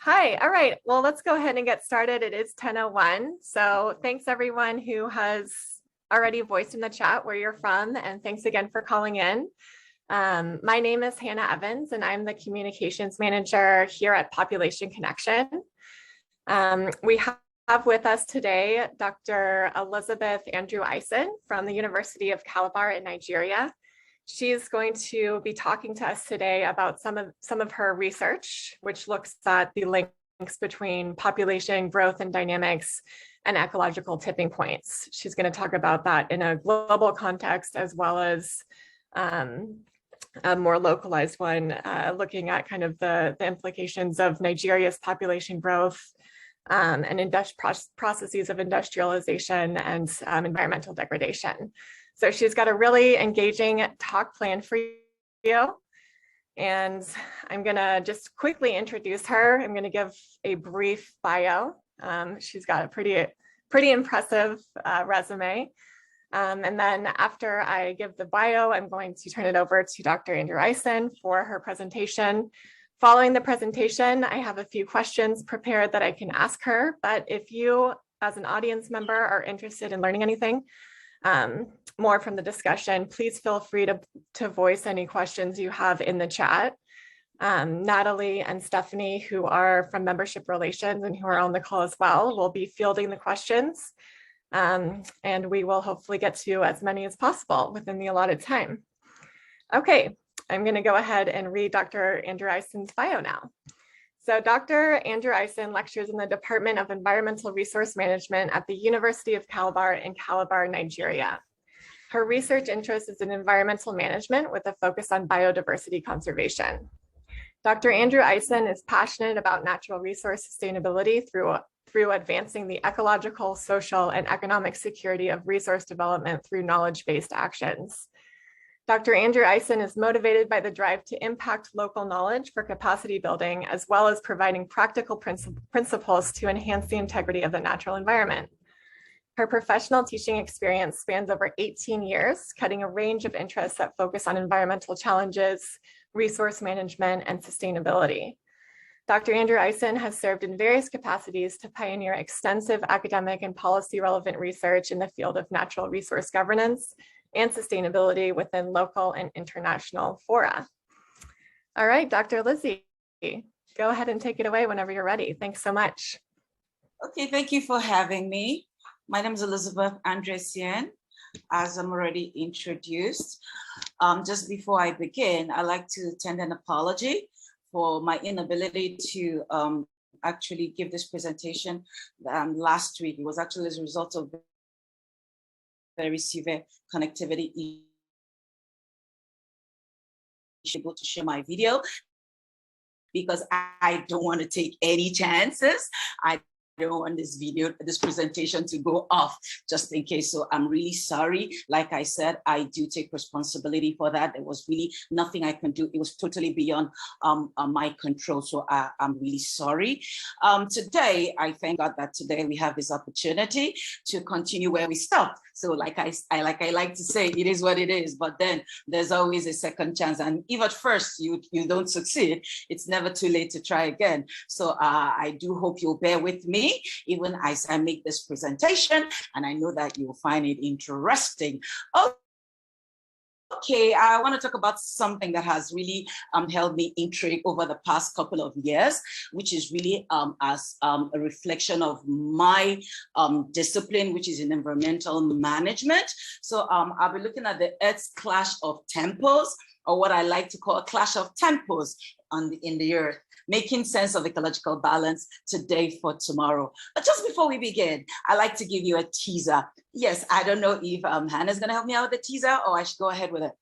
Hi, all right. Well, let's go ahead and get started. It is 10:01. So thanks everyone who has already voiced in the chat where you're from, and thanks again for calling in. My name is Hannah Evans, and I'm the communications manager here at Population Connection. We have with us today Dr. Elizabeth Andrew-Essien from the University of Calabar in Nigeria. She's going to be talking to us today about some of her research, which looks at the links between population growth and dynamics and ecological tipping points. She's going to talk about that in a global context as well as a more localized one, looking at kind of the implications of Nigeria's population growth and processes of industrialization and environmental degradation. So she's got a really engaging talk planned for you. And I'm gonna just quickly introduce her. I'm gonna give a brief bio. She's got a pretty impressive resume. And then after I give the bio, I'm going to turn it over to Dr. Andrew-Essien for her presentation. Following the presentation, I have a few questions prepared that I can ask her. But if you, as an audience member, are interested in learning anything more from the discussion, please feel free to voice any questions you have in the chat. Natalie and Stephanie, who are from membership relations and who are on the call as well, will be fielding the questions. And we will hopefully get to as many as possible within the allotted time. Okay, I'm going to go ahead and read Dr. Andrew-Essien's bio now. So Dr. Andrew-Essien lectures in the Department of Environmental Resource Management at the University of Calabar in Calabar, Nigeria. Her research interest is in environmental management with a focus on biodiversity conservation. Dr. Andrew-Essien is passionate about natural resource sustainability through advancing the ecological, social, and economic security of resource development through knowledge-based actions. Dr. Andrew-Essien is motivated by the drive to impact local knowledge for capacity building, as well as providing practical principles to enhance the integrity of the natural environment. Her professional teaching experience spans over 18 years, cutting a range of interests that focus on environmental challenges, resource management, and sustainability. Dr. Andrew-Essien has served in various capacities to pioneer extensive academic and policy relevant research in the field of natural resource governance and sustainability within local and international fora. All right, Dr. Lizzie, go ahead and take it away whenever you're ready. Thanks so much. Okay, thank you for having me. My name is Elizabeth Andrew-Essien, as I'm already introduced. Just before I begin, I'd like to tender an apology for my inability to actually give this presentation last week. It was actually as a result of very severe connectivity able to share my video because I don't want to take any chances. I don't want this presentation to go off just in case. So I'm really sorry. Like I said, I do take responsibility for that. There was really nothing I can do. It was totally beyond my control. So I'm really sorry. Today, I thank God that today we have this opportunity to continue where we stopped. So like I like to say, it is what it is, but then there's always a second chance. And if at first you don't succeed, it's never too late to try again. So I do hope you'll bear with me even as I make this presentation, and I know that you'll find it interesting. Okay, I want to talk about something that has really held me intrigued over the past couple of years, which is really as a reflection of my discipline, which is in environmental management. So I'll be looking at the Earth's clash of tempos, or what I like to call a clash of tempos in the Earth, making sense of ecological balance today for tomorrow. But just before we begin, I like to give you a teaser. Yes, I don't know if Hannah's gonna help me out with the teaser, or I should go ahead with it.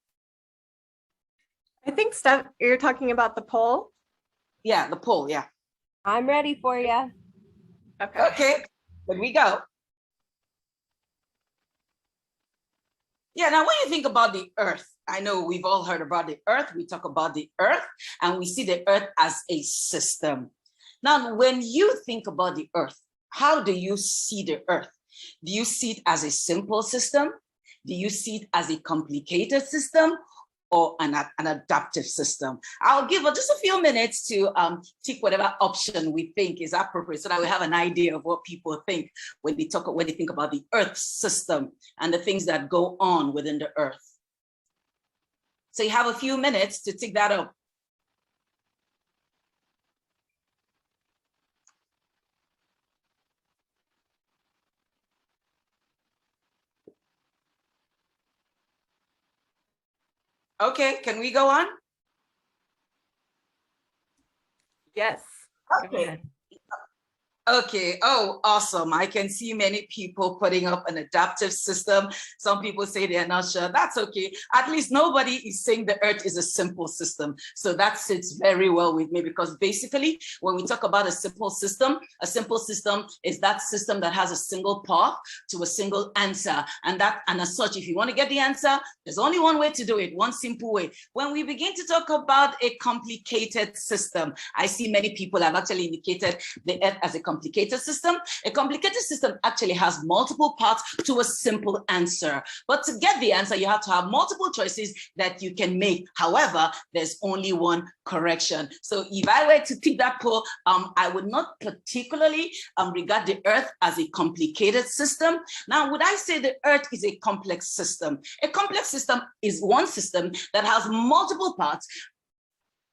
I think, Steph, you're talking about the poll? Yeah, the poll, yeah. I'm ready for you. Okay, here we go. Yeah, now when you think about the Earth, I know we've all heard about the Earth. We talk about the Earth and we see the Earth as a system. Now, when you think about the Earth, how do you see the Earth? Do you see it as a simple system? Do you see it as a complicated system? or an adaptive system. I'll give just a few minutes to tick whatever option we think is appropriate so that we have an idea of what people think when they think about the Earth system and the things that go on within the Earth. So you have a few minutes to tick that up. Okay, can we go on? Yes. Okay. Okay, oh, awesome. I can see many people putting up an adaptive system. Some people say they're not sure. That's okay. At least nobody is saying the Earth is a simple system. So that sits very well with me, because basically when we talk about a simple system is that system that has a single path to a single answer. And as such, if you want to get the answer, there's only one way to do it, one simple way. When we begin to talk about a complicated system, I see many people have actually indicated the Earth as a complicated system. A complicated system actually has multiple parts to a simple answer. But to get the answer, you have to have multiple choices that you can make. However, there's only one correction. So if I were to take that poll, I would not particularly regard the Earth as a complicated system. Now, would I say the Earth is a complex system? A complex system is one system that has multiple parts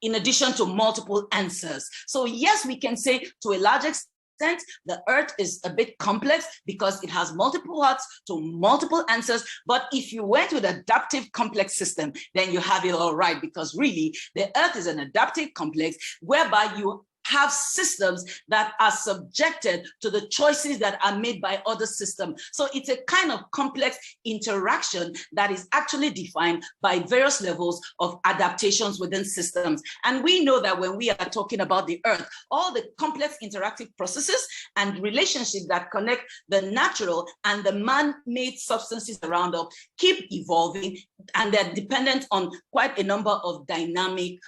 in addition to multiple answers. So yes, we can say to a large extent, the Earth is a bit complex because it has multiple parts to multiple answers. But if you went with adaptive complex system, then you have it all right, because really the Earth is an adaptive complex whereby you have systems that are subjected to the choices that are made by other systems. So it's a kind of complex interaction that is actually defined by various levels of adaptations within systems. And we know that when we are talking about the Earth, all the complex interactive processes and relationships that connect the natural and the man-made substances around us keep evolving, and they're dependent on quite a number of dynamic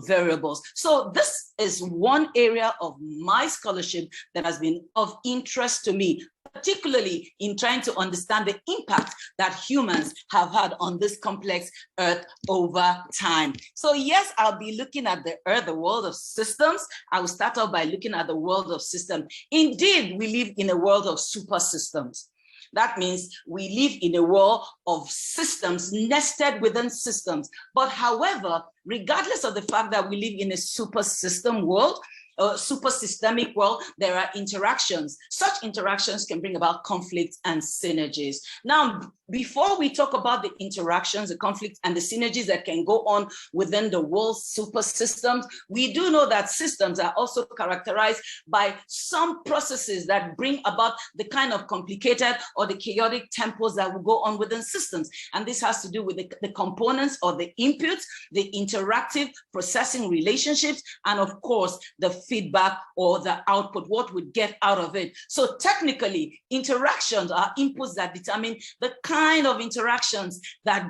variables. So this is one area of my scholarship that has been of interest to me, particularly in trying to understand the impact that humans have had on this complex Earth over time. So yes, I'll be looking at the Earth, the world of systems. I will start off by looking at the world of systems. Indeed, we live in a world of super systems. That means we live in a world of systems nested within systems. But however, regardless of the fact that we live in a super system world, a super systemic world, there are interactions. Such interactions can bring about conflicts and synergies. Now, before we talk about the interactions, the conflicts, and the synergies that can go on within the world's super systems, we do know that systems are also characterized by some processes that bring about the kind of complicated or the chaotic tempos that will go on within systems. And this has to do with the components or the inputs, the interactive processing relationships, and of course, the feedback or the output, what we get out of it. So technically, interactions are inputs that determine the kind of interactions that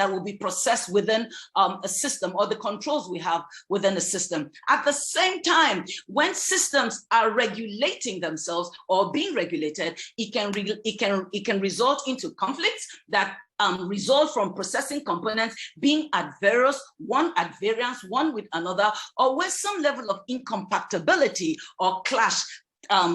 will be processed within a system, or the controls we have within a system. At the same time, when systems are regulating themselves or being regulated, it can result into conflicts that result from processing components being at variance one with another, or where some level of incompatibility or clash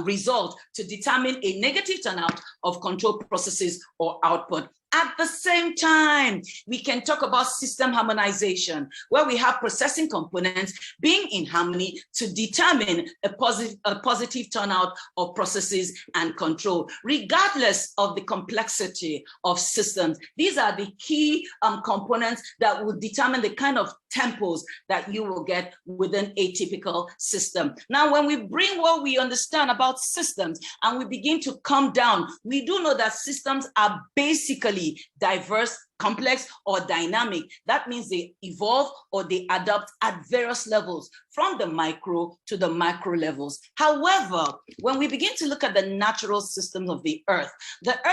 result to determine a negative turnout of control processes or output. At the same time, we can talk about system harmonization, where we have processing components being in harmony to determine a positive turnout of processes and control. Regardless of the complexity of systems, these are the key components that will determine the kind of tempos that you will get within a typical system. Now, when we bring what we understand about systems and we begin to come down, we do know that systems are basically diverse, complex, or dynamic. That means they evolve or they adapt at various levels, from the micro to the macro levels. However, when we begin to look at the natural systems of the Earth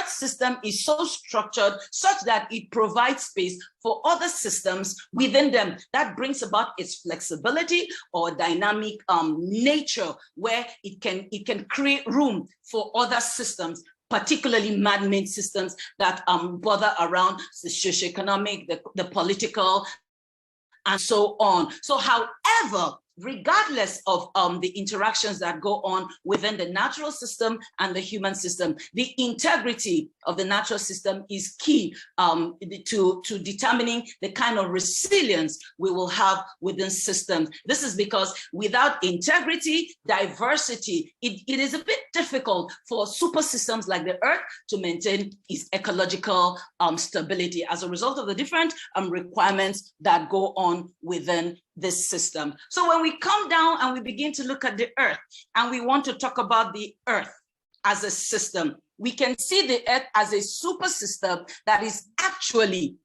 system is so structured such that it provides space for other systems within them. That brings about its flexibility or dynamic nature, where it can create room for other systems particularly man-made systems that bother around the socioeconomic, the political, and so on. So however, regardless of the interactions that go on within the natural system and the human system, the integrity of the natural system is key to determining the kind of resilience we will have within systems. This is because without integrity, diversity, it is a bit difficult for super systems like the Earth to maintain its ecological stability as a result of the different requirements that go on within this system. So when we come down and we begin to look at the Earth and we want to talk about the Earth as a system, we can see the Earth as a super system that is actually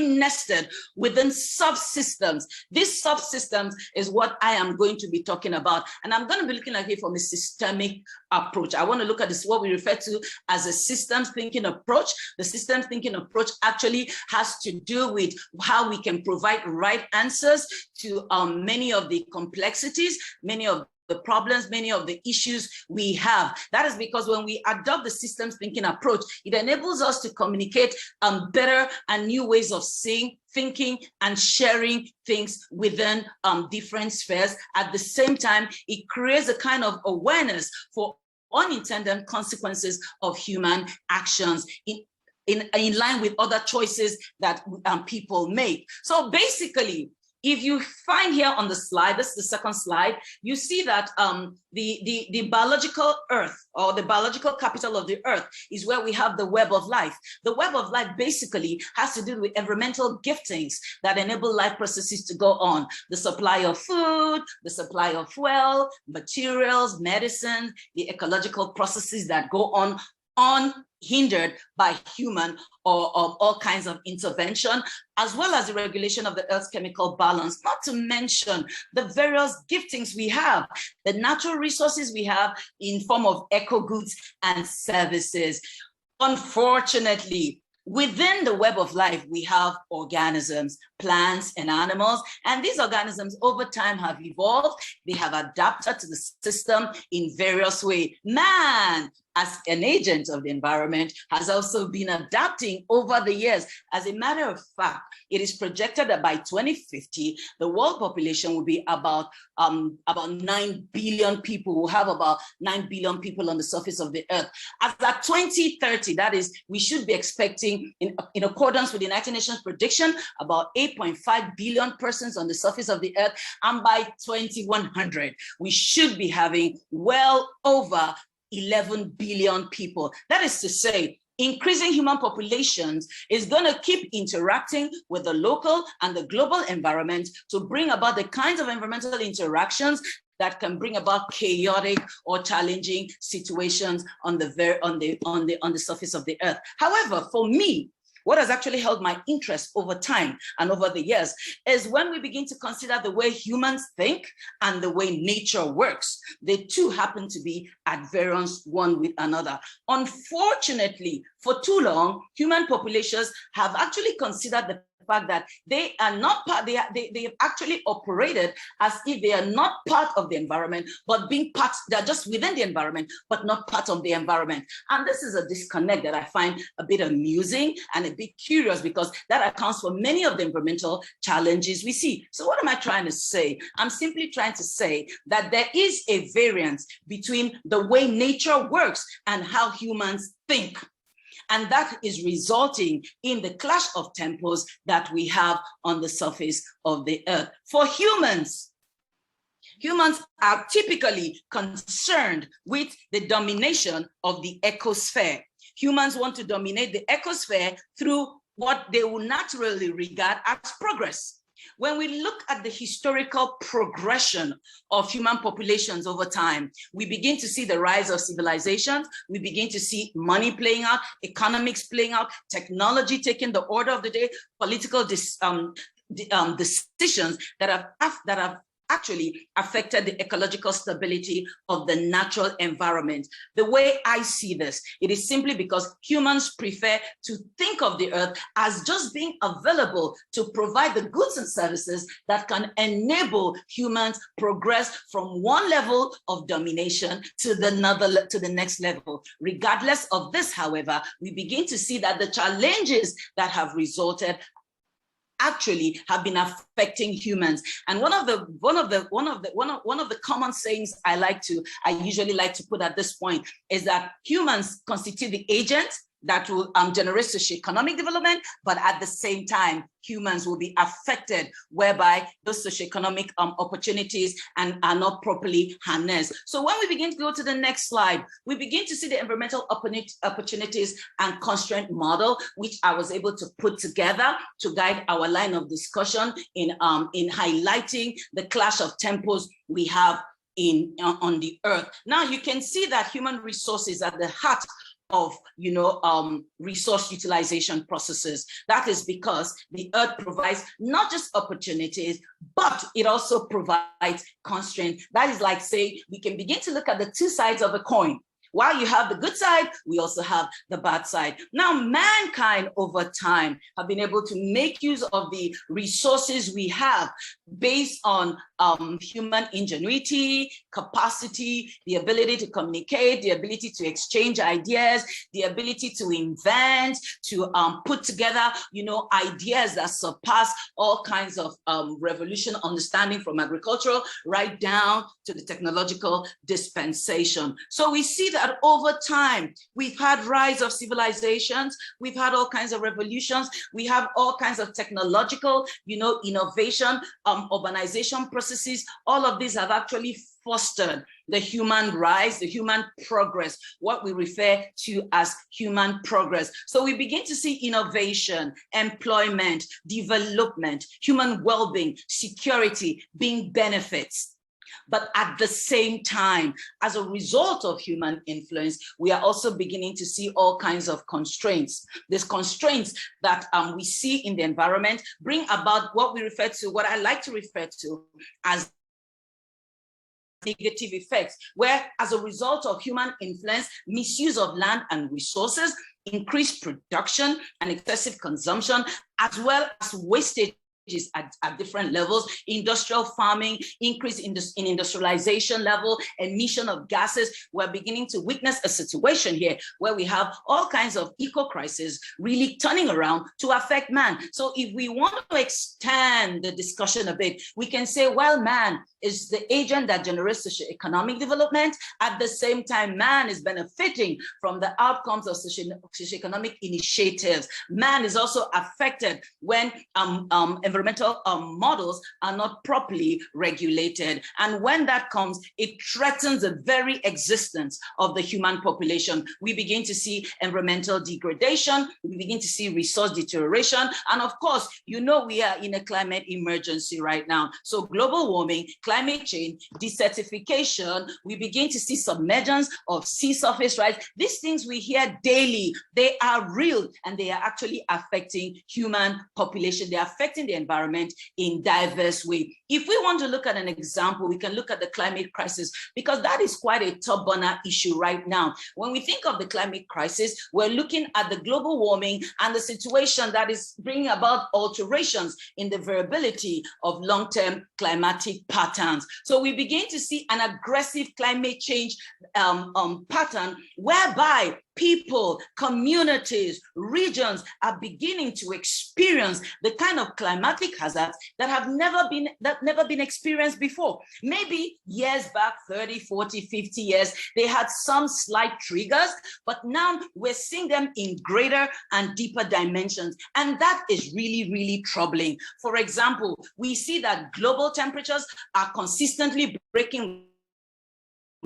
nested within subsystems. These subsystems is what I am going to be talking about. And I'm going to be looking at it from a systemic approach. I want to look at this, what we refer to as a systems thinking approach. The systems thinking approach actually has to do with how we can provide right answers to many of the complexities, many of the problems, many of the issues we have. That is because when we adopt the systems thinking approach, it enables us to communicate better and new ways of seeing, thinking, and sharing things within different spheres. At the same time, it creates a kind of awareness for unintended consequences of human actions in line with other choices that people make. So basically, if you find here on the slide, this is the second slide, you see that the biological Earth, or the biological capital of the Earth, is where we have the web of life. The web of life basically has to do with environmental giftings that enable life processes to go on. The supply of food, the supply of fuel, materials, medicine, the ecological processes that go on unhindered by human or all kinds of intervention, as well as the regulation of the Earth's chemical balance, not to mention the various giftings we have, the natural resources we have in form of eco goods and services. Unfortunately, within the web of life, we have organisms, plants and animals, and these organisms over time have evolved. They have adapted to the system in various ways. Man, as an agent of the environment, has also been adapting over the years. As a matter of fact, it is projected that by 2050, the world population will be about 9 billion people. We'll have about 9 billion people on the surface of the Earth. As at 2030, that is, we should be expecting, in accordance with the United Nations prediction, about 8.5 billion persons on the surface of the Earth. And by 2100, we should be having well over 11 billion people. That is to say, increasing human populations is going to keep interacting with the local and the global environment to bring about the kinds of environmental interactions that can bring about chaotic or challenging situations on the surface of the Earth. However, for me, what has actually held my interest over time and over the years is when we begin to consider the way humans think and the way nature works. The two happen to be at variance one with another. Unfortunately, for too long, human populations have actually considered the fact that they are not part, they have actually operated as if they are not part of the environment, but being part, they're just within the environment, but not part of the environment. And this is a disconnect that I find a bit amusing and a bit curious, because that accounts for many of the environmental challenges we see. So what am I trying to say? I'm simply trying to say that there is a variance between the way nature works and how humans think. And that is resulting in the clash of tempos that we have on the surface of the Earth. For humans are typically concerned with the domination of the ecosphere. Humans want to dominate the ecosphere through what they will naturally regard as progress. When we look at the historical progression of human populations over time, we begin to see the rise of civilizations. We begin to see money playing out, economics playing out, technology taking the order of the day, political decisions that have actually affected the ecological stability of the natural environment. The way I see this, it is simply because humans prefer to think of the earth as just being available to provide the goods and services that can enable humans progress from one level of domination to the next level. Regardless of this, however, we begin to see that the challenges that have resulted actually have been affecting humans. And one of the common sayings I usually like to put at this point is that humans constitute the agent that will generate socioeconomic development, but at the same time, humans will be affected, whereby those socioeconomic opportunities are not properly harnessed. So when we begin to go to the next slide, we begin to see the environmental opportunities and constraint model, which I was able to put together to guide our line of discussion in highlighting the clash of tempos we have on the earth. Now you can see that human resources are at the heart of resource utilization processes. That is because the earth provides not just opportunities, but it also provides constraints. That is like, say, we can begin to look at the two sides of a coin. While you have the good side, we also have the bad side. Now, mankind over time have been able to make use of the resources we have based on human ingenuity, capacity, the ability to communicate, the ability to exchange ideas, the ability to invent, to put together, ideas that surpass all kinds of revolution understanding, from agricultural right down to the technological dispensation. So we see that over time, we've had rise of civilizations, we've had all kinds of revolutions, we have all kinds of technological, innovation, urbanization processes. All of these have actually fostered the human rise, the human progress, what we refer to as human progress. So we begin to see innovation, employment, development, human well-being, security being benefits. But at the same time, as a result of human influence, we are also beginning to see all kinds of constraints. These constraints that we see in the environment bring about what I like to refer to as negative effects, where as a result of human influence, misuse of land and resources, increased production and excessive consumption, as well as wastage at different levels, industrial farming, increase in industrialization level, emission of gases. We're beginning to witness a situation here where we have all kinds of eco-crises really turning around to affect man. So if we want to extend the discussion a bit, we can say, well, man is the agent that generates socioeconomic development. At the same time, man is benefiting from the outcomes of socioeconomic initiatives. Man is also affected when environmental models are not properly regulated. And when that comes, it threatens the very existence of the human population. We begin to see environmental degradation, we begin to see resource deterioration. And of course, we are in a climate emergency right now. So global warming, climate change, desertification, we begin to see submergence of sea surface rise. These things we hear daily, they are real, and they are actually affecting human population. They're affecting the environment in diverse ways. If we want to look at an example, we can look at the climate crisis, because that is quite a top burner issue right now. When we think of the climate crisis, we're looking at the global warming and the situation that is bringing about alterations in the variability of long-term climatic patterns. So we begin to see an aggressive climate change pattern, whereby people, communities, regions are beginning to experience the kind of climatic hazards that have never been experienced before. Maybe years back, 30, 40, 50 years, they had some slight triggers, but now we're seeing them in greater and deeper dimensions. And that is really, really troubling. For example, we see that global temperatures are consistently breaking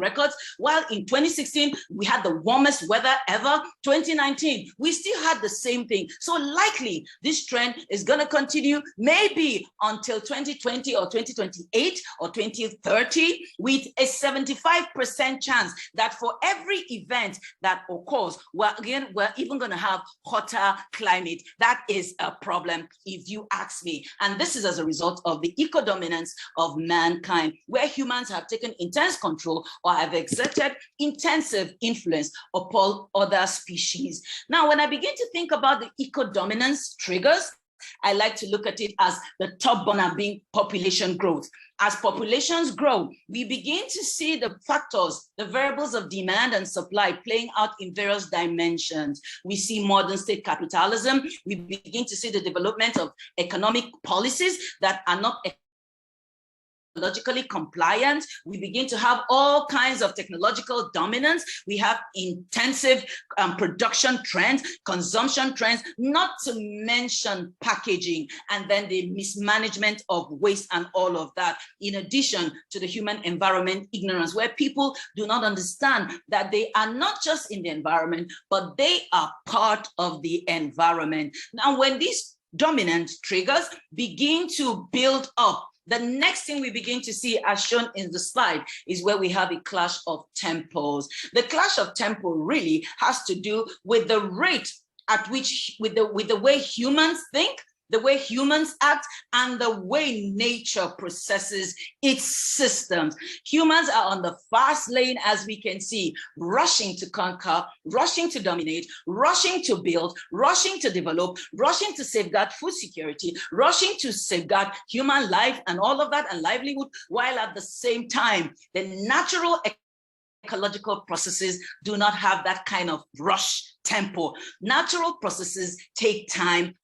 records. While in 2016, we had the warmest weather ever. 2019, we still had the same thing. So likely this trend is going to continue maybe until 2020 or 2028 or 2030, with a 75% chance that for every event that occurs, we're even going to have hotter climate. That is a problem, if you ask me. And this is as a result of the ecodominance of mankind, where humans have taken intense control or have exerted intensive influence upon other species. Now, when I begin to think about the ecodominance triggers, I like to look at it as the top burner being population growth. As populations grow, we begin to see the factors, the variables of demand and supply playing out in various dimensions. We see modern state capitalism. We begin to see the development of economic policies that are not ecologically compliant. We begin to have all kinds of technological dominance. We have intensive production trends, consumption trends, not to mention packaging, and then the mismanagement of waste and all of that, in addition to the human environment ignorance, where people do not understand that they are not just in the environment, but they are part of the environment. Now, when these dominant triggers begin to build up, the next thing we begin to see, as shown in the slide, is where we have a clash of tempos. The clash of tempo really has to do with the rate at which, with the way humans think, the way humans act, and the way nature processes its systems. Humans are on the fast lane, as we can see, rushing to conquer, rushing to dominate, rushing to build, rushing to develop, rushing to safeguard food security, rushing to safeguard human life and all of that and livelihood, while at the same time, the natural ecological processes do not have that kind of rush tempo. Natural processes take time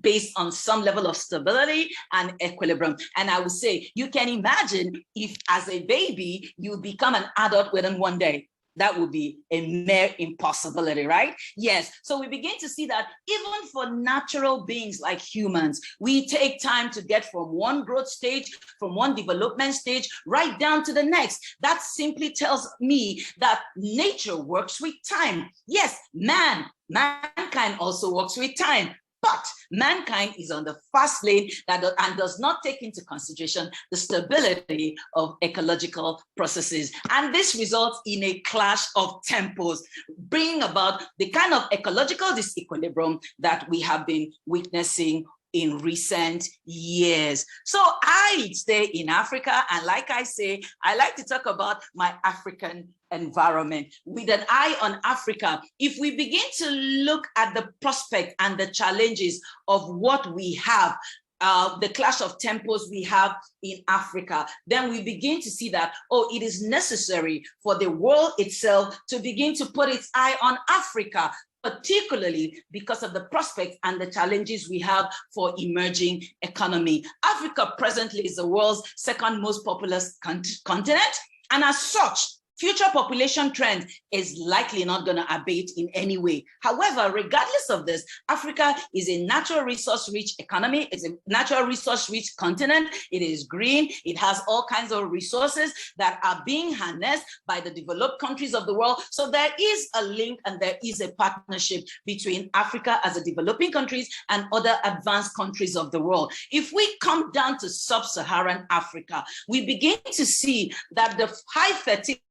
based on some level of stability and equilibrium. And I would say, you can imagine if as a baby, you become an adult within one day. That would be a mere impossibility, right? Yes. So we begin to see that even for natural beings like humans, we take time to get from one growth stage, from one development stage, right down to the next. That simply tells me that nature works with time. Yes, mankind also works with time. But mankind is on the fast lane and does not take into consideration the stability of ecological processes. And this results in a clash of tempos, bringing about the kind of ecological disequilibrium that we have been witnessing in recent years. So I stay in Africa, and like I say, I like to talk about my African environment with an eye on Africa. If we begin to look at the prospect and the challenges of what we have, the clash of tempos we have in Africa, then we begin to see that, oh, it is necessary for the world itself to begin to put its eye on Africa, particularly because of the prospects and the challenges we have for emerging economy. Africa presently is the world's second most populous continent, and as such, future population trend is likely not going to abate in any way. However, regardless of this, Africa is a natural resource-rich economy. It's a natural resource-rich continent. It is green. It has all kinds of resources that are being harnessed by the developed countries of the world. So there is a link and there is a partnership between Africa as a developing countries and other advanced countries of the world. If we come down to sub-Saharan Africa, we begin to see that the high fertility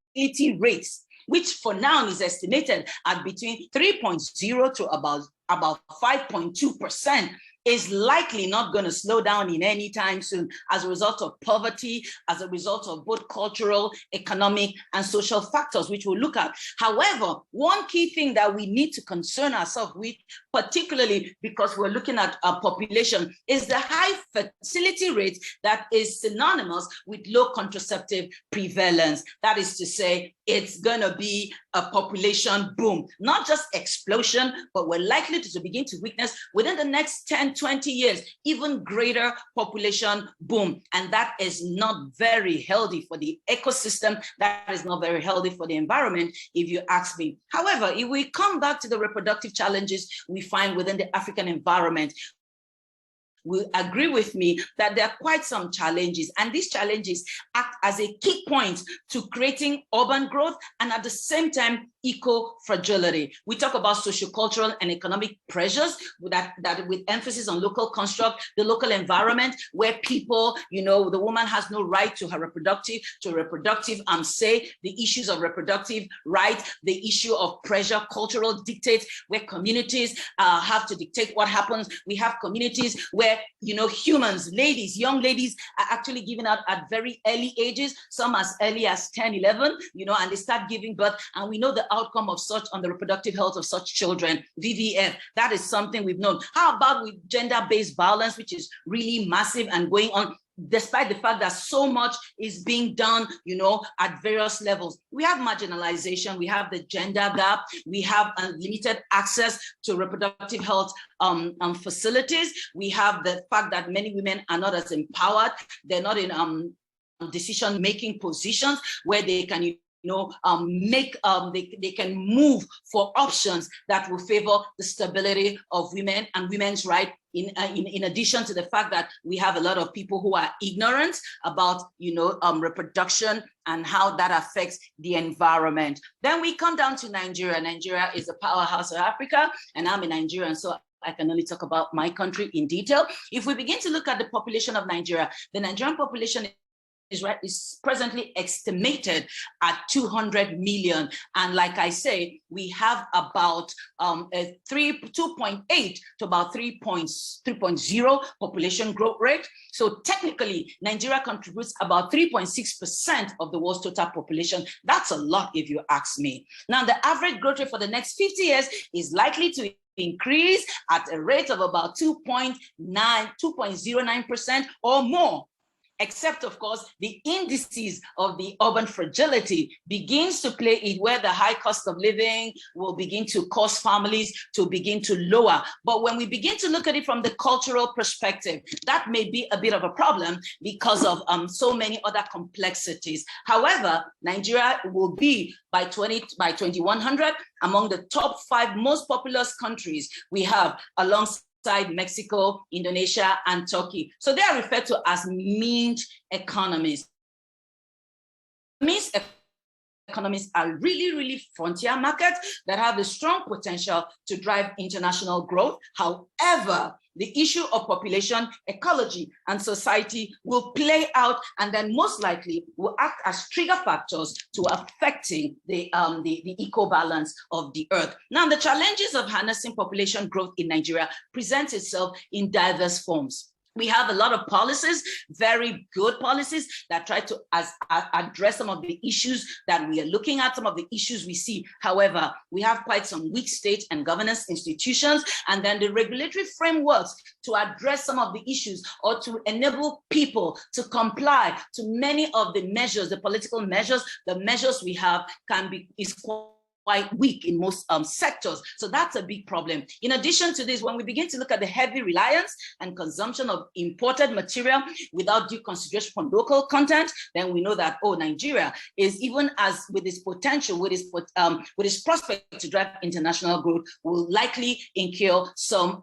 rates, which for now is estimated at between 3.0 to about 5.2%, is likely not going to slow down in any time soon as a result of poverty, as a result of both cultural, economic, and social factors, which we'll look at. However, one key thing that we need to concern ourselves with, particularly because we're looking at our population, is the high fertility rate that is synonymous with low contraceptive prevalence. That is to say, it's going to be a population boom, not just explosion, but we're likely to begin to witness within the next 10, 20 years, even greater population boom. And that is not very healthy for the ecosystem. That is not very healthy for the environment, if you ask me. However, if we come back to the reproductive challenges we find within the African environment, will agree with me that there are quite some challenges, and these challenges act as a key point to creating urban growth and at the same time eco-fragility. We talk about sociocultural and economic pressures that with emphasis on local construct, the local environment where people, the woman has no right to her reproductive say, the issues of reproductive right, the issue of pressure, cultural dictates where communities have to dictate what happens. We have communities where humans, young ladies are actually given out at very early ages, some as early as 10, 11, and they start giving birth. And we know the outcome of such on the reproductive health of such children, VVF. That is something we've known. How about with gender-based violence, which is really massive and going on, despite the fact that so much is being done, at various levels? We have marginalization, we have the gender gap, we have unlimited access to reproductive health facilities. We have the fact that many women are not as empowered. They're not in decision-making positions where they can they can move for options that will favor the stability of women and women's rights. In addition to the fact that we have a lot of people who are ignorant about reproduction and how that affects the environment. Then we come down to Nigeria. Nigeria is a powerhouse of Africa, and I'm a Nigerian, so I can only talk about my country in detail. If we begin to look at the population of Nigeria, the Nigerian population is presently estimated at 200 million. And like I say, we have about 2.8 to about 3.0 population growth rate. So technically, Nigeria contributes about 3.6% of the world's total population. That's a lot if you ask me. Now, the average growth rate for the next 50 years is likely to increase at a rate of about 2.09% or more. Except, of course, the indices of the urban fragility begins to play it, where the high cost of living will begin to cause families to begin to lower. But when we begin to look at it from the cultural perspective, that may be a bit of a problem because of so many other complexities. However, Nigeria will be by 2100 among the top 5 most populous countries we have alongside Mexico, Indonesia, and Turkey. So they are referred to as mean economies. Mean economies are really frontier markets that have a strong potential to drive international growth. However, the issue of population, ecology, and society will play out, and then most likely will act as trigger factors to affecting the eco-balance of the earth. Now, the challenges of harnessing population growth in Nigeria presents itself in diverse forms. We have a lot of policies, very good policies that try to address some of the issues that we are looking at, some of the issues we see. However, we have quite some weak state and governance institutions, and then the regulatory frameworks to address some of the issues or to enable people to comply to many of the measures, the political measures, the measures we have is quite weak in most sectors. So that's a big problem. In addition to this, when we begin to look at the heavy reliance and consumption of imported material without due consideration for local content, then we know that, Nigeria is, even as with its potential, with its prospect to drive international growth, will likely incur some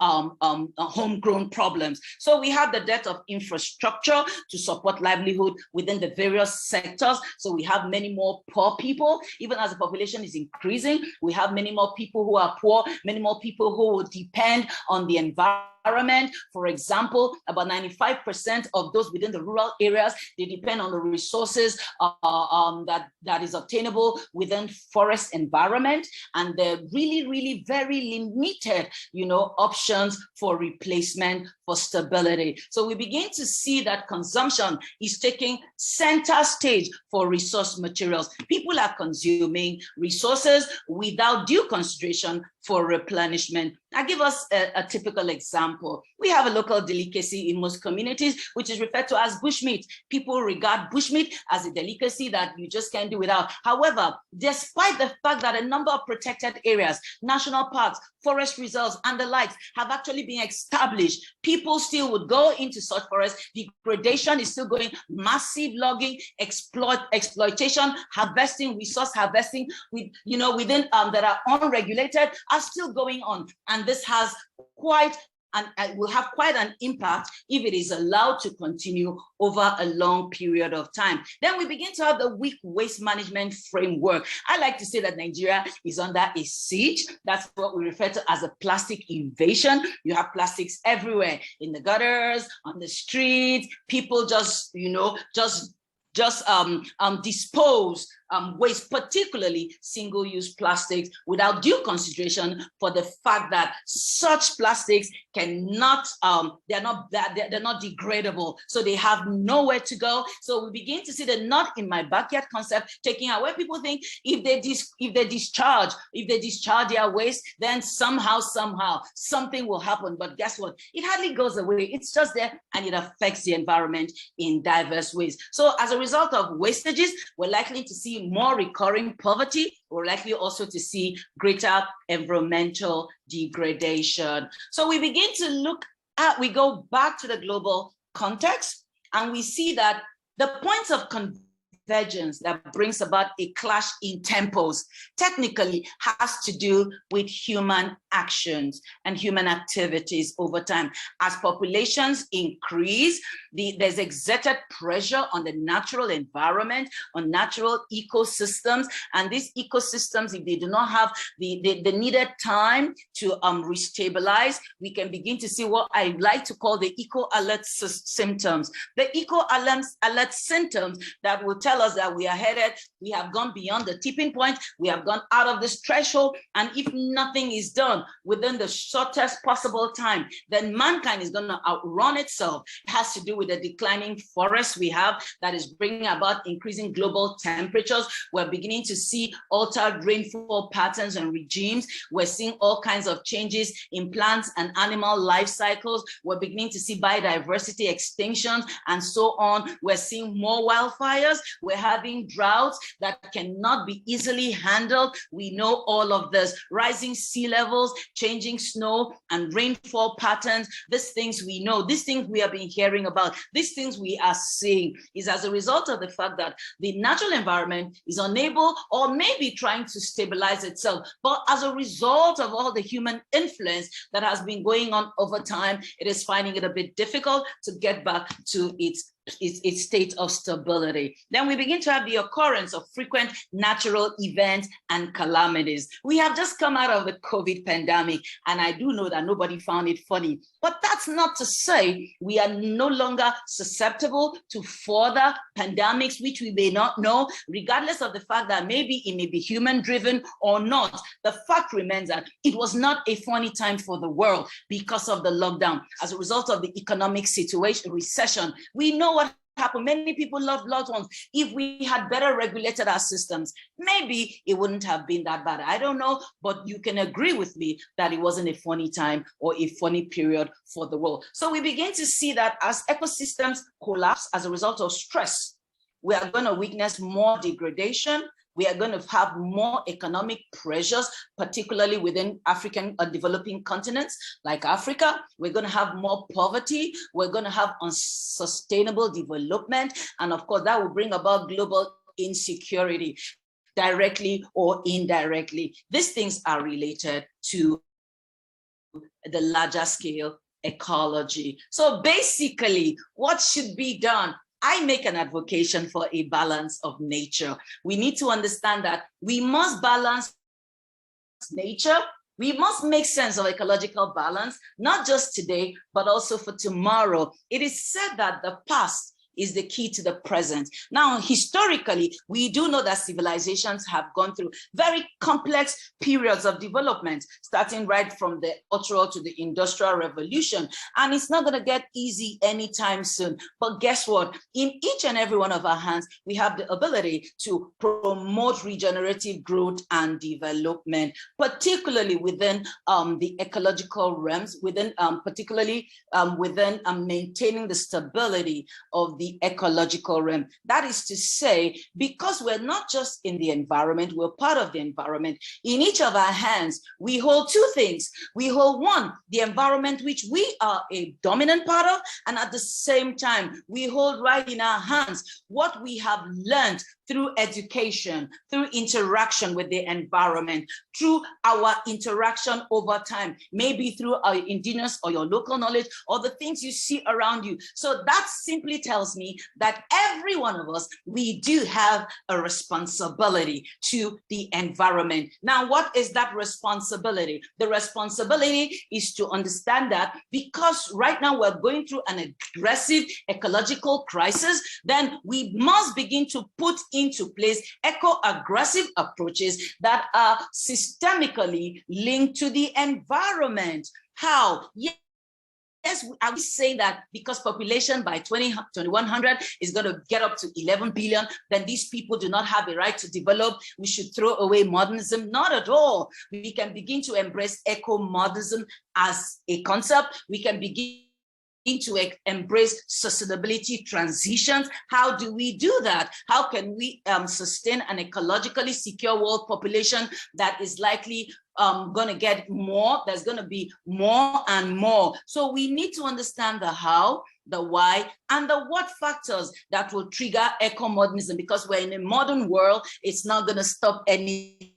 homegrown problems. So we have the debt of infrastructure to support livelihood within the various sectors. So we have many more poor people, even as the population is increasing. We have many more people who are poor, many more people who will depend on the environment. For example, about 95% of those within the rural areas, they depend on the resources that is obtainable within forest environment, and they're really very limited, options for replacement, for stability. So we begin to see that consumption is taking center stage for resource materials. People are consuming resources without due consideration for replenishment. I'll give us a typical example. We have a local delicacy in most communities, which is referred to as bushmeat. People regard bushmeat as a delicacy that you just can't do without. However, despite the fact that a number of protected areas, national parks, forest reserves, and the likes have actually been established, people still would go into such forests. Degradation is still going, massive logging, exploitation, harvesting, resource harvesting, within that are unregulated, are still going on. And this has quite and will have quite an impact if it is allowed to continue over a long period of time. Then we begin to have the weak waste management framework. I like to say that Nigeria is under a siege. That's what we refer to as a plastic invasion. You have plastics everywhere, in the gutters, on the streets. People just, dispose waste, particularly single-use plastics, without due consideration for the fact that such plastics cannot, they're not degradable, so they have nowhere to go. So we begin to see the not in my backyard concept taking out, where people think if they discharge their waste, then somehow something will happen. But guess what? It hardly goes away. It's just there, and it affects the environment in diverse ways. So as a result of wastages, we're likely to see more recurring poverty. We're likely also to see greater environmental degradation. So we begin to we go back to the global context, and we see that the points of convergence that brings about a clash in tempos technically has to do with human actions and human activities over time. As populations increase, there's exerted pressure on the natural environment, on natural ecosystems, and these ecosystems, if they do not have the needed time to restabilize, we can begin to see what I like to call the Ecoalexis symptoms. The Ecoalexis symptoms that will tell us that we have gone beyond the tipping point, we have gone out of this threshold, and if nothing is done within the shortest possible time, then mankind is going to outrun itself. It has to do with the declining forests we have that is bringing about increasing global temperatures. We're beginning to see altered rainfall patterns and regimes. We're seeing all kinds of changes in plants and animal life cycles. We're beginning to see biodiversity extinctions and so on. We're seeing more wildfires. We're having droughts that cannot be easily handled. We know all of this. Rising sea levels, changing snow and rainfall patterns. These things we know, these things we have been hearing about, these things we are seeing is as a result of the fact that the natural environment is unable or maybe trying to stabilize itself. But as a result of all the human influence that has been going on over time, it is finding it a bit difficult to get back to its state of stability. Then we begin to have the occurrence of frequent natural events and calamities. We have just come out of the COVID pandemic, and I do know that nobody found it funny, but that's not to say we are no longer susceptible to further pandemics, which we may not know, regardless of the fact that maybe it may be human driven or not. The fact remains that it was not a funny time for the world because of the lockdown. As a result of the economic situation, recession, we know what happened. Many people lost loved ones. If we had better regulated our systems, maybe it wouldn't have been that bad. I don't know, but you can agree with me that it wasn't a funny time or a funny period for the world. So we begin to see that as ecosystems collapse as a result of stress, we are going to witness more degradation. We are going to have more economic pressures, particularly within African or developing continents like Africa. We're going to have more poverty. We're going to have unsustainable development. And of course, that will bring about global insecurity, directly or indirectly. These things are related to the larger scale ecology. So basically, what should be done? I make an advocacy for a balance of nature. We need to understand that we must balance nature. We must make sense of ecological balance, not just today, but also for tomorrow. It is said that the past is the key to the present. Now, historically, we do know that civilizations have gone through very complex periods of development, starting right from the cultural to the industrial revolution. And it's not gonna get easy anytime soon. But guess what? In each and every one of our hands, we have the ability to promote regenerative growth and development, particularly within the ecological realms, within particularly within maintaining the stability of the the ecological realm. That is to say, because we're not just in the environment, we're part of the environment. In each of our hands, we hold two things. We hold one, the environment which we are a dominant part of, and at the same time, we hold right in our hands what we have learned through education, through interaction with the environment, through our interaction over time, maybe through our indigenous or your local knowledge or the things you see around you. So that simply tells me that every one of us, we do have a responsibility to the environment. Now, what is that responsibility? The responsibility is to understand that because right now we're going through an aggressive ecological crisis, then we must begin to put into place eco-aggressive approaches that are systemically linked to the environment. How? Yes, are we saying that because population by 2100 is going to get up to 11 billion, then these people do not have a right to develop? We should throw away modernism? Not at all. We can begin to embrace eco-modernism as a concept. We can begin to embrace sustainability transitions. How do we do that? How can we sustain an ecologically secure world population that is likely going to get more? There's going to be more and more. So we need to understand the how, the why, and the what factors that will trigger eco-modernism, because we're in a modern world. It's not going to stop anytime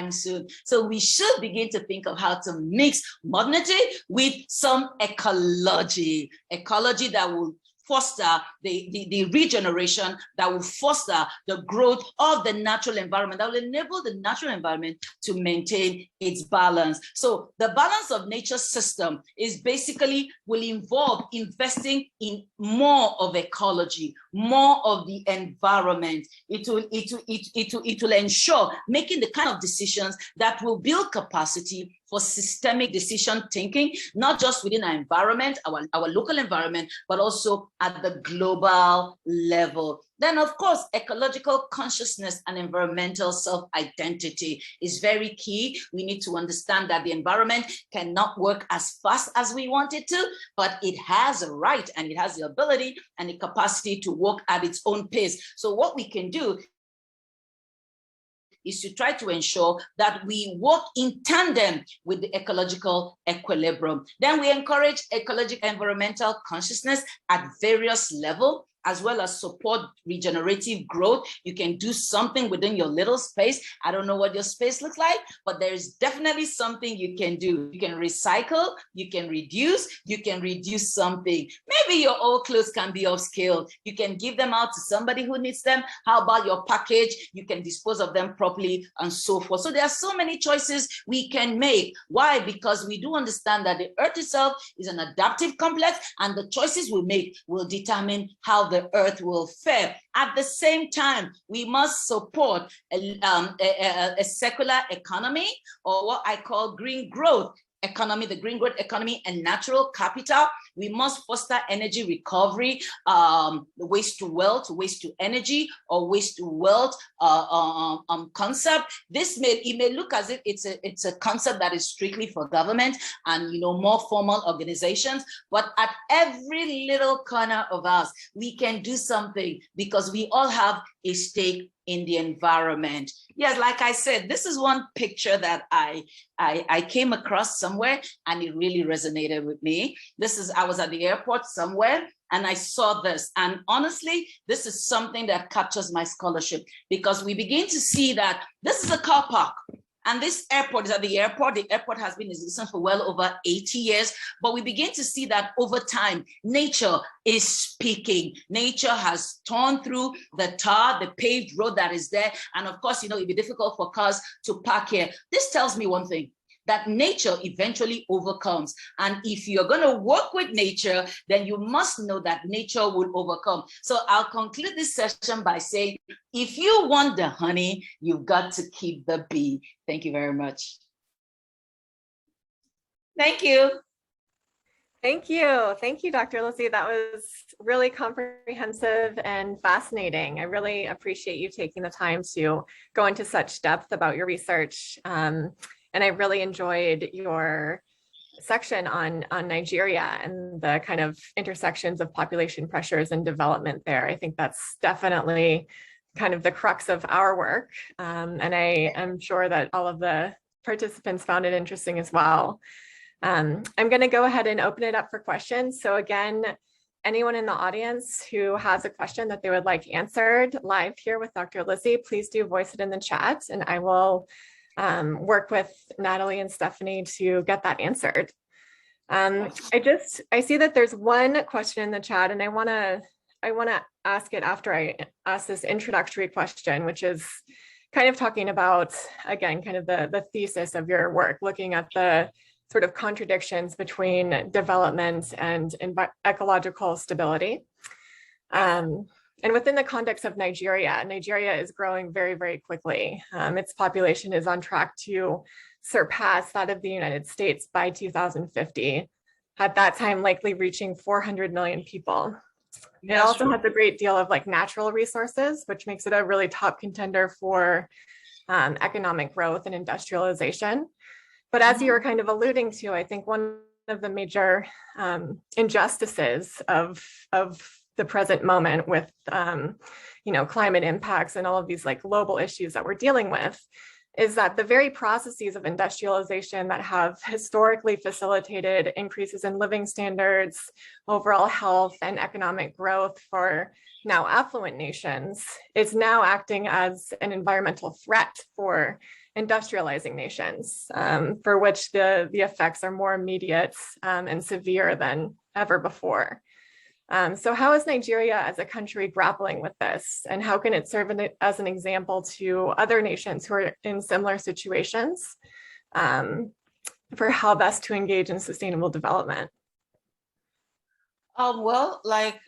soon. So we should begin to think of how to mix modernity with some ecology that will foster the regeneration, that will foster the growth of the natural environment, that will enable the natural environment to maintain its balance. So the balance of nature's system is basically will involve investing in more of ecology, more of the environment. It will ensure making the kind of decisions that will build capacity for systemic decision thinking, not just within our environment, our local environment, but also at the global level. Then, of course, ecological consciousness and environmental self-identity is very key. We need to understand that the environment cannot work as fast as we want it to, but it has a right and it has the ability and the capacity to work at its own pace. So what we can do is to try to ensure that we work in tandem with the ecological equilibrium. Then we encourage ecological environmental consciousness at various levels, as well as support regenerative growth. You can do something within your little space. I don't know what your space looks like, but there's definitely something you can do. You can recycle, you can reduce something. Maybe your old clothes can be upscaled. You can give them out to somebody who needs them. How about your package? You can dispose of them properly and so forth. So there are so many choices we can make. Why? Because we do understand that the earth itself is an adaptive complex, and the choices we make will determine how the earth will fare. At the same time, we must support a circular economy, or what I call green growth economy, the green growth economy and natural capital. We must foster energy recovery, waste to wealth, waste to energy, or waste to wealth concept. It may look as if it's a concept that is strictly for government and more formal organizations, but at every little corner of us, we can do something because we all have a stake in the environment. Yes, like I said, this is one picture that I came across somewhere and it really resonated with me. I was at the airport somewhere and I saw this. And honestly, this is something that captures my scholarship, because we begin to see that this is a car park. And this airport is at the airport. The airport has been in existence for well over 80 years. But we begin to see that over time, nature is speaking. Nature has torn through the tar, the paved road that is there. And of course, it'd be difficult for cars to park here. This tells me one thing, that nature eventually overcomes. And if you're going to work with nature, then you must know that nature will overcome. So I'll conclude this session by saying, if you want the honey, you've got to keep the bee. Thank you very much. Thank you. Thank you. Thank you, Dr. Lizzie. That was really comprehensive and fascinating. I really appreciate you taking the time to go into such depth about your research. And I really enjoyed your section on Nigeria and the kind of intersections of population pressures and development there. I think that's definitely kind of the crux of our work. And I am sure that all of the participants found it interesting as well. I'm going to go ahead and open it up for questions. So again, anyone in the audience who has a question that they would like answered live here with Dr. Lizzie, please do voice it in the chat, and I will work with Natalie and Stephanie to get that answered. I see that there's one question in the chat, and I want to ask it after I ask this introductory question, which is kind of talking about, again, kind of the thesis of your work, looking at the sort of contradictions between development and ecological stability. And within the context of Nigeria, Nigeria is growing very, very quickly. Its population is on track to surpass that of the United States by 2050, at that time likely reaching 400 million people. It also has a great deal of like natural resources, which makes it a really top contender for economic growth and industrialization. But as you were kind of alluding to, I think one of the major injustices of the present moment with climate impacts and all of these like global issues that we're dealing with is that the very processes of industrialization that have historically facilitated increases in living standards, overall health, and economic growth for now affluent nations is now acting as an environmental threat for industrializing nations, for which the effects are more immediate and severe than ever before. So how is Nigeria as a country grappling with this? And how can it serve as an example to other nations who are in similar situations for how best to engage in sustainable development? Well, like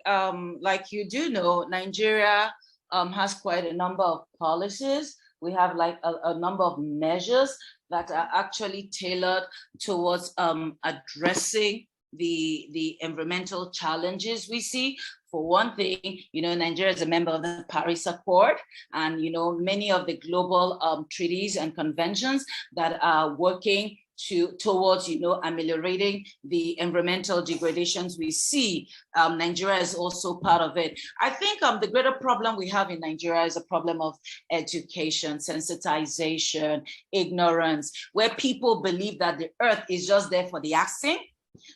you do know, Nigeria has quite a number of policies. We have like a number of measures that are actually tailored towards addressing the environmental challenges we see. For one thing, Nigeria is a member of the Paris Accord, and many of the global treaties and conventions that are working towards ameliorating the environmental degradations we see. Nigeria is also part of it. I think the greater problem we have in Nigeria is a problem of education, sensitization, ignorance, where people believe that the earth is just there for the asking.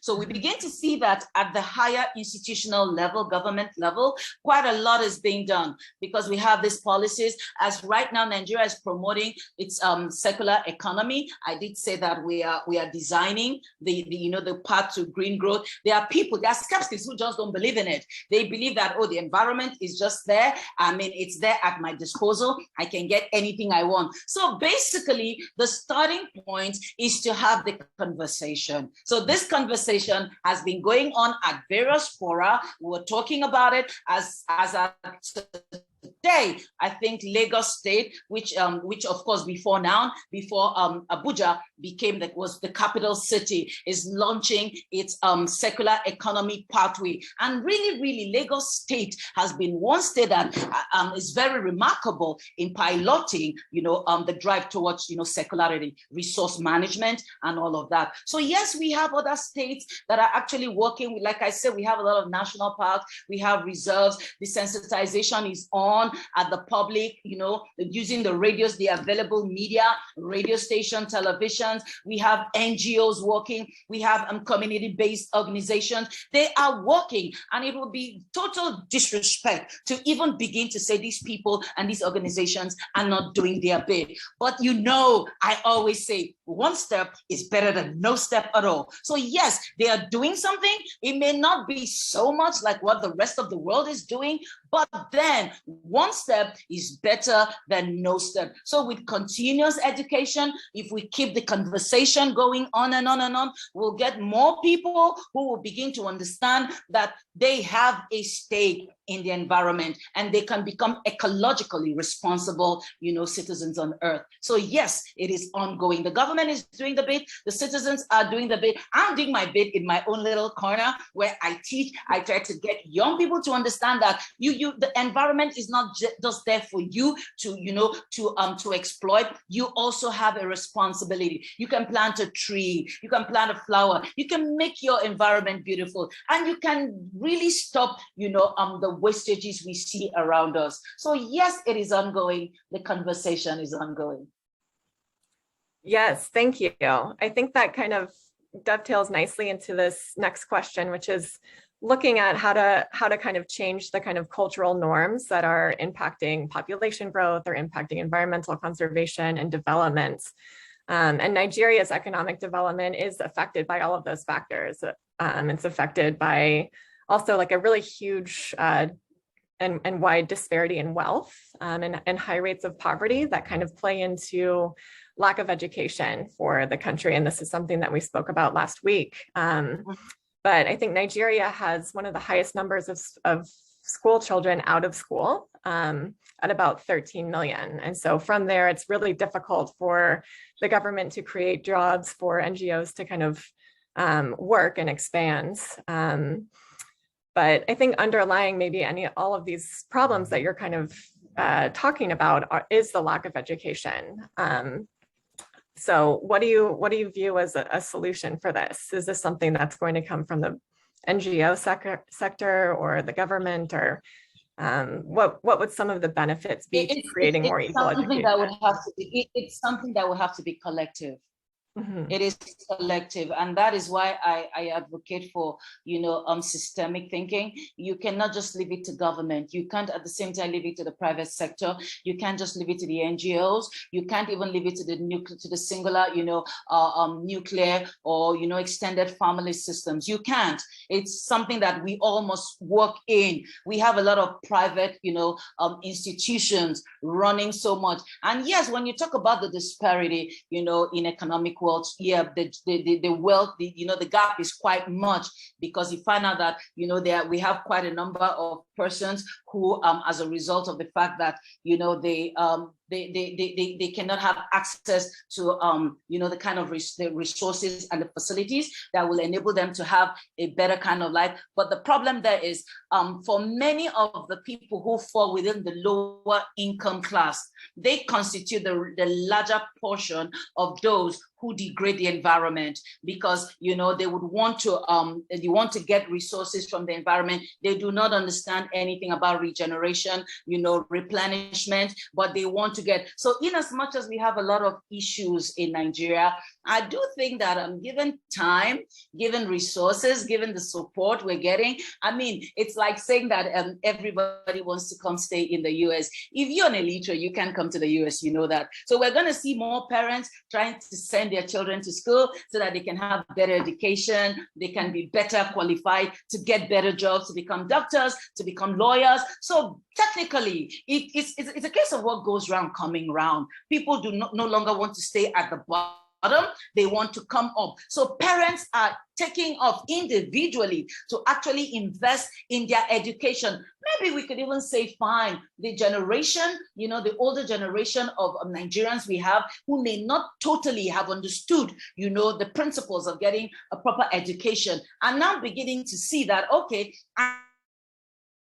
So we begin to see that at the higher institutional level, government level, quite a lot is being done because we have these policies. As right now, Nigeria is promoting its secular economy. I did say that we are designing the path to green growth. There are skeptics who just don't believe in it. They believe that, the environment is just there. I mean, it's there at my disposal. I can get anything I want. So basically, the starting point is to have the conversation. So this conversation has been going on at various fora. We were talking about it as today. I think Lagos State, which of course before Abuja was the capital city, is launching its secular economy pathway. And really, Lagos State has been one state that is very remarkable in piloting, the drive towards, secularity, resource management, and all of that. So yes, we have other states that are actually working. Like I said, we have a lot of national parks, we have reserves. The sensitization is on at the public, using the radios, the available media, radio station, televisions. We have NGOs working. We have community-based organizations. They are working, and it would be total disrespect to even begin to say these people and these organizations are not doing their bit. But I always say one step is better than no step at all. So yes, they are doing something. It may not be so much like what the rest of the world is doing, but then one step is better than no step. So with continuous education, if we keep the conversation going on and on and on, we'll get more people who will begin to understand that they have a stake in the environment and they can become ecologically responsible, citizens on earth. So yes, it is ongoing. The government is doing the bit, the citizens are doing the bit. I'm doing my bit in my own little corner where I teach. I try to get young people to understand that you the environment is not just there for you to, to exploit. You also have a responsibility. You can plant a tree, you can plant a flower, you can make your environment beautiful, and you can really stop, the wastages we see around us. So yes, it is ongoing. The conversation is ongoing. Yes, thank you. I think that kind of dovetails nicely into this next question, which is looking at how to kind of change the kind of cultural norms that are impacting population growth or impacting environmental conservation and development. And Nigeria's economic development is affected by all of those factors. It's affected by also like a really huge and wide disparity in wealth and high rates of poverty that kind of play into lack of education for the country. And this is something that we spoke about last week. But I think Nigeria has one of the highest numbers of school children out of school at about 13 million. And so from there, it's really difficult for the government to create jobs for NGOs to kind of work and expand. But I think underlying maybe all of these problems that you're kind of talking about is the lack of education. So what do you view as a solution for this? Is this something that's going to come from the NGO sector or the government, or what would some of the benefits be to creating more equal education? It's something that will have to be collective. Mm-hmm. It is collective, and that is why I advocate for systemic thinking. You cannot just leave it to government. You can't at the same time leave it to the private sector. You can't just leave it to the NGOs. You can't even leave it to the singular nuclear or extended family systems. You can't. It's something that we all must work in. We have a lot of private institutions running so much, and yes, when you talk about the disparity in economic world, yeah, the wealth, the gap is quite much, because you find out that we have quite a number of persons who as a result of the fact that they cannot have access to the kind of the resources and the facilities that will enable them to have a better kind of life. But the problem there is for many of the people who fall within the lower income class, they constitute the larger portion of those who degrade the environment, because they would want to get resources from the environment. They do not understand anything about regeneration, replenishment, but they want to get. So in as much as we have a lot of issues in Nigeria, I do think that given time, given resources, given the support we're getting, I mean, it's like saying that everybody wants to come stay in the US. If you're an illiterate, you can't come to the US, that. So we're going to see more parents trying to send their children to school so that they can have better education, they can be better qualified to get better jobs, to become doctors, to become lawyers. So technically, it's a case of what goes round coming round. People do no longer want to stay at the bottom. They want to come up. So parents are taking off individually to actually invest in their education. Maybe we could even say, fine, the generation, the older generation of Nigerians we have, who may not totally have understood, the principles of getting a proper education, are now beginning to see that, okay,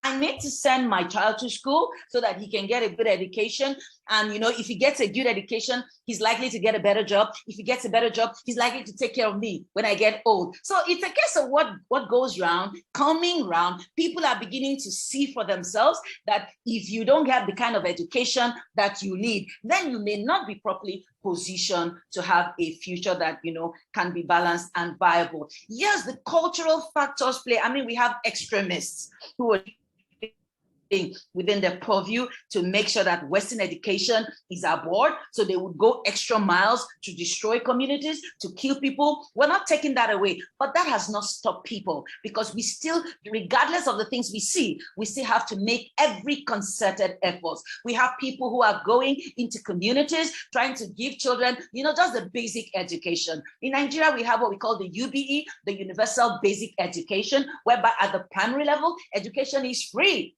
I need to send my child to school so that he can get a good education. And, if he gets a good education, he's likely to get a better job. If he gets a better job, he's likely to take care of me when I get old. So it's a case of what goes round, coming round. People are beginning to see for themselves that if you don't have the kind of education that you need, then you may not be properly positioned to have a future that, can be balanced and viable. Yes, the cultural factors play. I mean, we have extremists who are within their purview to make sure that Western education is aboard. So they would go extra miles to destroy communities, to kill people. We're not taking that away, but that has not stopped people, because we still, regardless of the things we see, we still have to make every concerted effort. We have people who are going into communities, trying to give children, just the basic education. In Nigeria, we have what we call the UBE, the Universal Basic Education, whereby at the primary level, education is free.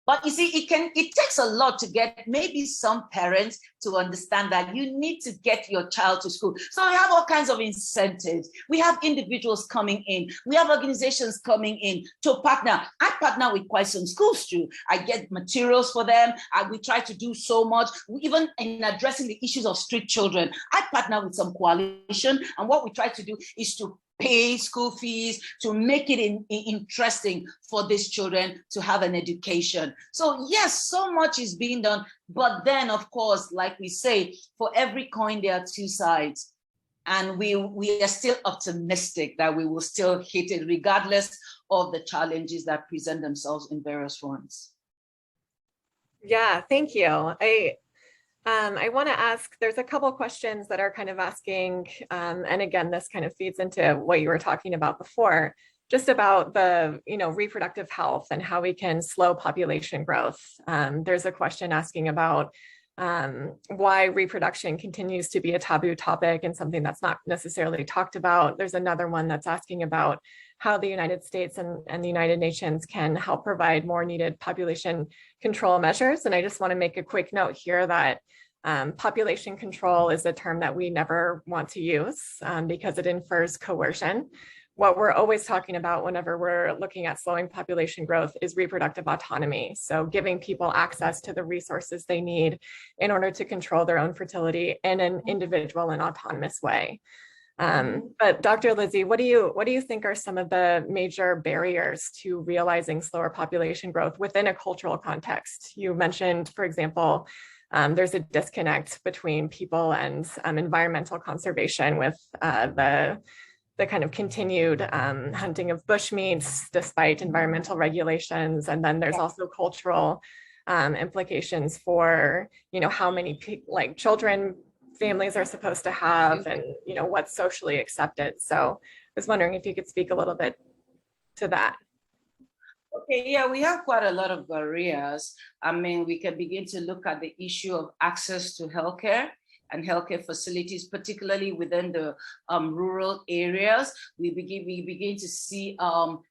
But you see, it takes a lot to get maybe some parents to understand that you need to get your child to school. So we have all kinds of incentives. We have individuals coming in. We have organizations coming in to partner. I partner with quite some schools too. I get materials for them. We try to do so much. Even in addressing the issues of street children, I partner with some coalition. And what we try to do is to pay school fees, to make it interesting for these children to have an education. So yes, so much is being done. But then, of course, like we say, for every coin, there are two sides. And we are still optimistic that we will still hit it, regardless of the challenges that present themselves in various forms. Yeah, thank you. I want to ask, there's a couple questions that are kind of asking, and again, this kind of feeds into what you were talking about before, just about the, reproductive health and how we can slow population growth. There's a question asking about why reproduction continues to be a taboo topic and something that's not necessarily talked about. There's another one that's asking about how the United States and the United Nations can help provide more needed population control measures. And I just want to make a quick note here that population control is a term that we never want to use because it infers coercion. What we're always talking about whenever we're looking at slowing population growth is reproductive autonomy. So giving people access to the resources they need in order to control their own fertility in an individual and autonomous way. But Dr. Lizzie, what do you think are some of the major barriers to realizing slower population growth within a cultural context? You mentioned, for example, there's a disconnect between people and environmental conservation with the kind of continued hunting of bushmeats despite environmental regulations. And then there's also cultural implications for, how many children families are supposed to have and, what's socially accepted. So I was wondering if you could speak a little bit to that. Okay, yeah, we have quite a lot of barriers. I mean, we can begin to look at the issue of access to healthcare and healthcare facilities, particularly within the rural areas. We begin to see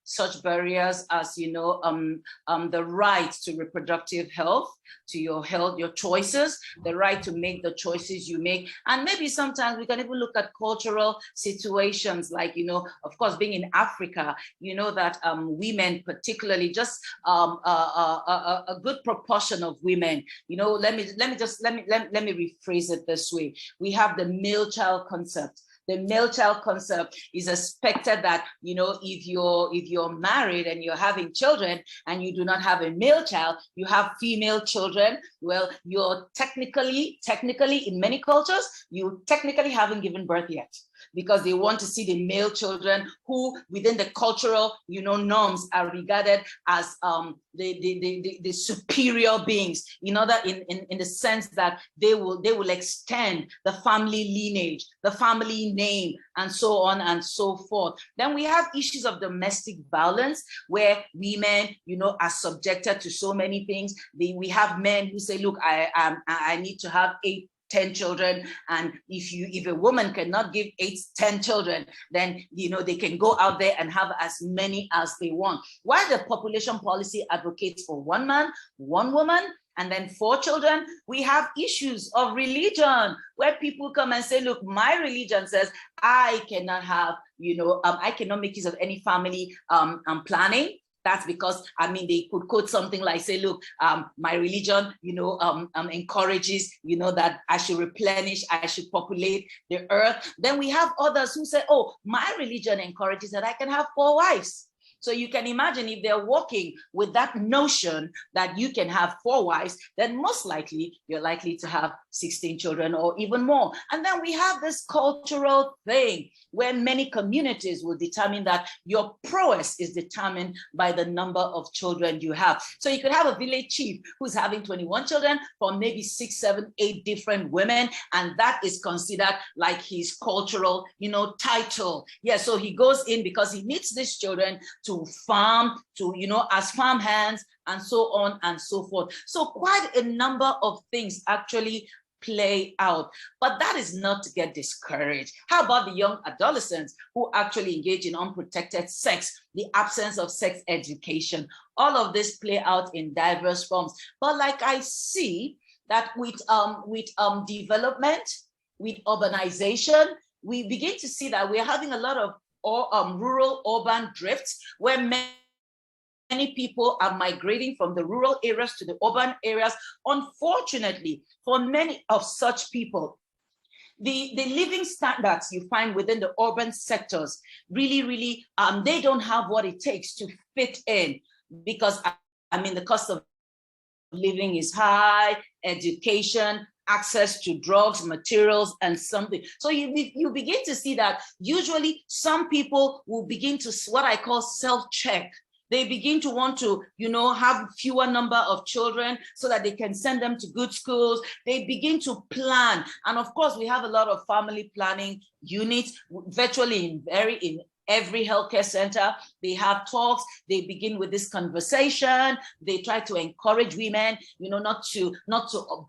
such barriers as, the right to reproductive health, to your health, your choices, the right to make the choices you make. And maybe sometimes we can even look at cultural situations like, of course, being in Africa, that women particularly, just a good proportion of women, let me rephrase it this way. We have the male child concept. The male child concept is expected that, if you're married and you're having children and you do not have a male child, you have female children, well, you're technically in many cultures, you technically haven't given birth yet, because they want to see the male children who within the cultural, norms are regarded as the superior beings, in the sense that they will extend the family lineage, the family name, and so on and so forth. Then we have issues of domestic violence where women, are subjected to so many things. We have men who say, look, I need to have 10 children, and if a woman cannot give 10 children, then they can go out there and have as many as they want. While the population policy advocates for one man, one woman, and then 4 children, we have issues of religion where people come and say, look, my religion says I cannot have, I cannot make use of any family planning. That's because, they could quote something like, say, look, my religion, encourages, that I should replenish, I should populate the earth. Then we have others who say, oh, my religion encourages that I can have 4 wives. So you can imagine if they're walking with that notion that you can have 4 wives, then most likely you're likely to have 16 children or even more. And then we have this cultural thing where many communities will determine that your prowess is determined by the number of children you have. So you could have a village chief who's having 21 children from maybe 6, 7, 8 different women, and that is considered like his cultural, title. Yeah, so he goes in because he needs these children to farm, to, as farm hands, and so on and so forth. So quite a number of things actually play out. But that is not to get discouraged. How about the young adolescents who actually engage in unprotected sex, the absence of sex education? All of this play out in diverse forms. But like I see that with development, with urbanization, we begin to see that we're having a lot of rural urban drifts where many people are migrating from the rural areas to the urban areas. Unfortunately, for many of such people, the living standards you find within the urban sectors really, they don't have what it takes to fit in, because I mean, the cost of living is high, education, access to drugs, materials, and something. So you begin to see that usually some people will begin to what I call self-check. They begin to want to, have fewer number of children so that they can send them to good schools. They begin to plan. And of course, we have a lot of family planning units virtually in every healthcare center. They have talks. They begin with this conversation. They try to encourage women, not to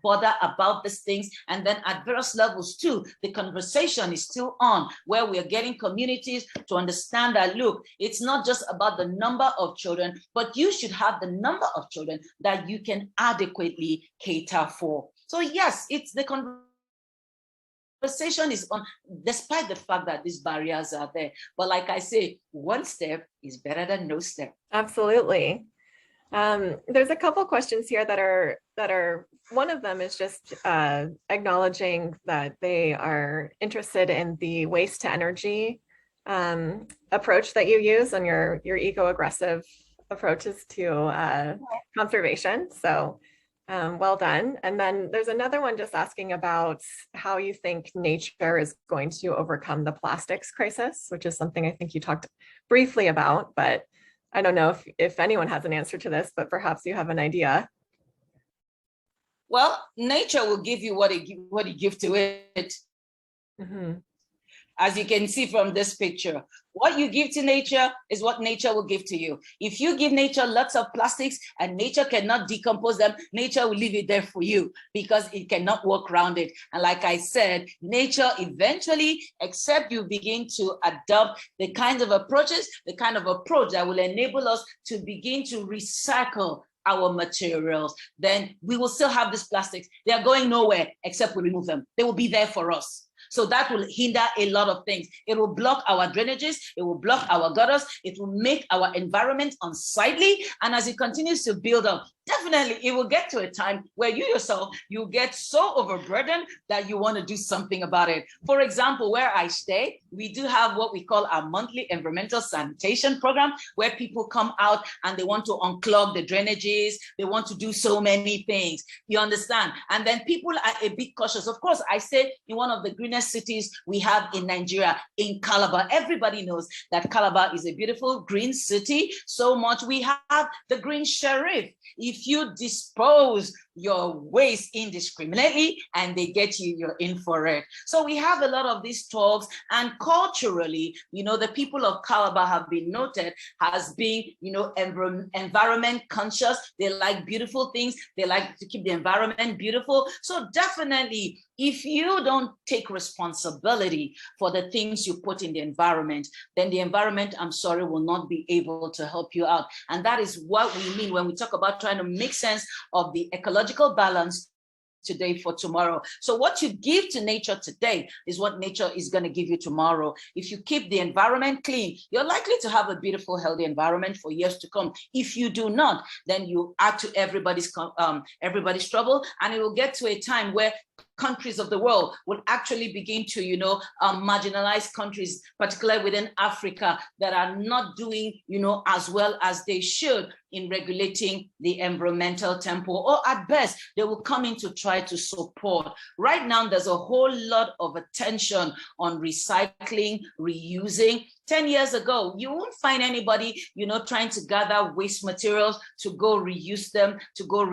bother about these things. And then at various levels too, the conversation is still on, where we are getting communities to understand that, look, it's not just about the number of children, but you should have the number of children that you can adequately cater for. So yes, it's the conversation is on, despite the fact that these barriers are there. But like I say, one step is better than no step. Absolutely. There's a couple questions here that are one of them is just acknowledging that they are interested in the waste to energy approach that you use on your eco-aggressive approaches to conservation. So well done. And then there's another one just asking about how you think nature is going to overcome the plastics crisis, which is something I think you talked briefly about, but I don't know if anyone has an answer to this, but perhaps you have an idea. Well, nature will give you what it gives to it. Mm-hmm. As you can see from this picture, what you give to nature is what nature will give to you. If you give nature lots of plastics and nature cannot decompose them, nature will leave it there for you because it cannot work around it. And like I said, nature eventually, except you begin to adopt the kind of approach that will enable us to begin to recycle our materials, then we will still have these plastics. They are going nowhere except we remove them. They will be there for us. So that will hinder a lot of things. It will block our drainages. It will block our gutters. It will make our environment unsightly. And as it continues to build up, definitely it will get to a time where you yourself, you get so overburdened that you want to do something about it. For example, where I stay, we do have what we call our monthly environmental sanitation program, where people come out and they want to unclog the drainages. They want to do so many things. You understand? And then people are a bit cautious. Of course, I stay in one of the greenest cities we have in Nigeria, in Calabar. Everybody knows that Calabar is a beautiful green city. So much we have the green sheriff. If you dispose your waste indiscriminately and they get you, you're in for it. So we have a lot of these talks, and culturally, the people of Calabar have been noted as being, environment conscious. They like beautiful things. They like to keep the environment beautiful. So definitely, if you don't take responsibility for the things you put in the environment, then the environment, I'm sorry, will not be able to help you out. And that is what we mean when we talk about trying to make sense of the ecological balance today for tomorrow. So what you give to nature today is what nature is going to give you tomorrow. If you keep the environment clean, you're likely to have a beautiful, healthy environment for years to come. If you do not, then you add to everybody's trouble, and it will get to a time where countries of the world will actually begin to, marginalize countries, particularly within Africa, that are not doing, as well as they should in regulating the environmental tempo, or at best, they will come in to try to support. Right now, there's a whole lot of attention on recycling, reusing. 10 years ago, you won't find anybody, trying to gather waste materials to go reuse them, to go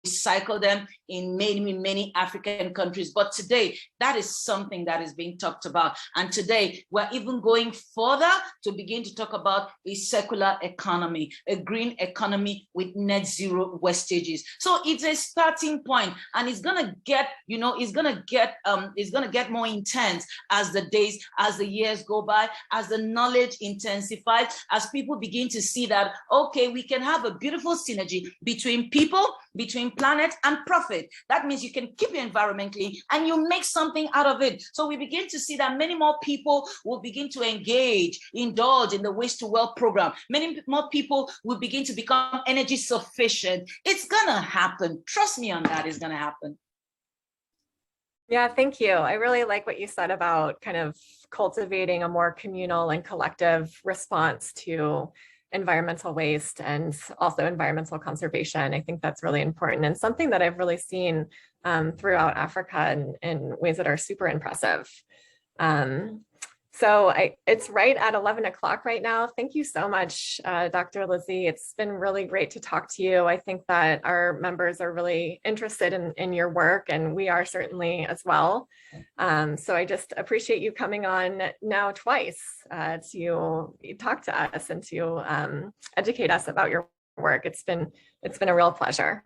recycle them in many African countries. But today, that is something that is being talked about. And today, we're even going further to begin to talk about a circular economy, a green economy with net zero wastages. So it's a starting point, and it's gonna get, it's gonna get more intense as the days, as the years go by, as the knowledge intensifies, as people begin to see that, okay, we can have a beautiful synergy between people, between planet and profit. That means you can keep your environment clean and you make something out of it. So we begin to see that many more people will begin to engage, indulge in the waste to wealth program. Many more people will begin to become energy sufficient. It's gonna happen. Trust me on that, it's gonna happen. Yeah, thank you. I really like what you said about kind of cultivating a more communal and collective response to environmental waste and also environmental conservation. I think that's really important and something that I've really seen throughout Africa in ways that are super impressive. So it's right at 11 o'clock right now. Thank you so much, Dr. Lizzie. It's been really great to talk to you. I think that our members are really interested in your work, and we are certainly as well. So I just appreciate you coming on now twice to talk to us and to educate us about your work. It's been a real pleasure.